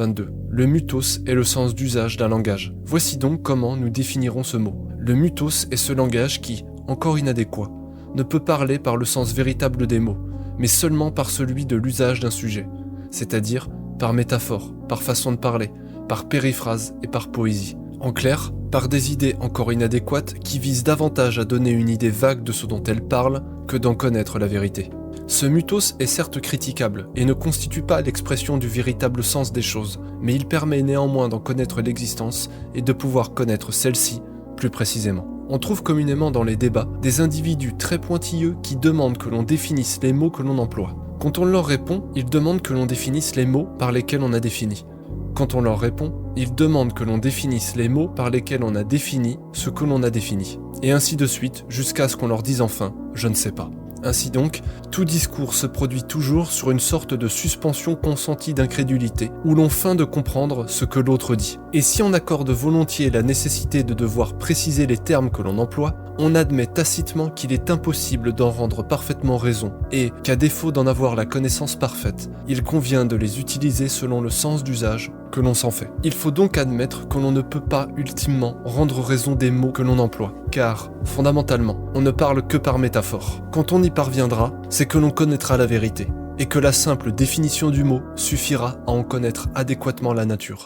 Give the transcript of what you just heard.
22. Le mutos est le sens d'usage d'un langage. Voici donc comment nous définirons ce mot. Le mutos est ce langage qui, encore inadéquat, ne peut parler par le sens véritable des mots, mais seulement par celui de l'usage d'un sujet, c'est-à-dire par métaphore, par façon de parler, par périphrase et par poésie. En clair, par des idées encore inadéquates qui visent davantage à donner une idée vague de ce dont elles parlent que d'en connaître la vérité. Ce mutos est certes critiquable et ne constitue pas l'expression du véritable sens des choses, mais il permet néanmoins d'en connaître l'existence et de pouvoir connaître celle-ci plus précisément. On trouve communément dans les débats des individus très pointilleux qui demandent que l'on définisse les mots que l'on emploie. Quand on leur répond, ils demandent que l'on définisse les mots par lesquels on a défini. Quand on leur répond, ils demandent que l'on définisse les mots par lesquels on a défini ce que l'on a défini. Et ainsi de suite, jusqu'à ce qu'on leur dise enfin « je ne sais pas ». Ainsi donc, tout discours se produit toujours sur une sorte de suspension consentie d'incrédulité, où l'on feint de comprendre ce que l'autre dit. Et si on accorde volontiers la nécessité de devoir préciser les termes que l'on emploie, on admet tacitement qu'il est impossible d'en rendre parfaitement raison, et qu'à défaut d'en avoir la connaissance parfaite, il convient de les utiliser selon le sens d'usage que l'on s'en fait. Il faut donc admettre que l'on ne peut pas ultimement rendre raison des mots que l'on emploie, car, fondamentalement, on ne parle que par métaphore. Quand on y parviendra, c'est que l'on connaîtra la vérité, et que la simple définition du mot suffira à en connaître adéquatement la nature.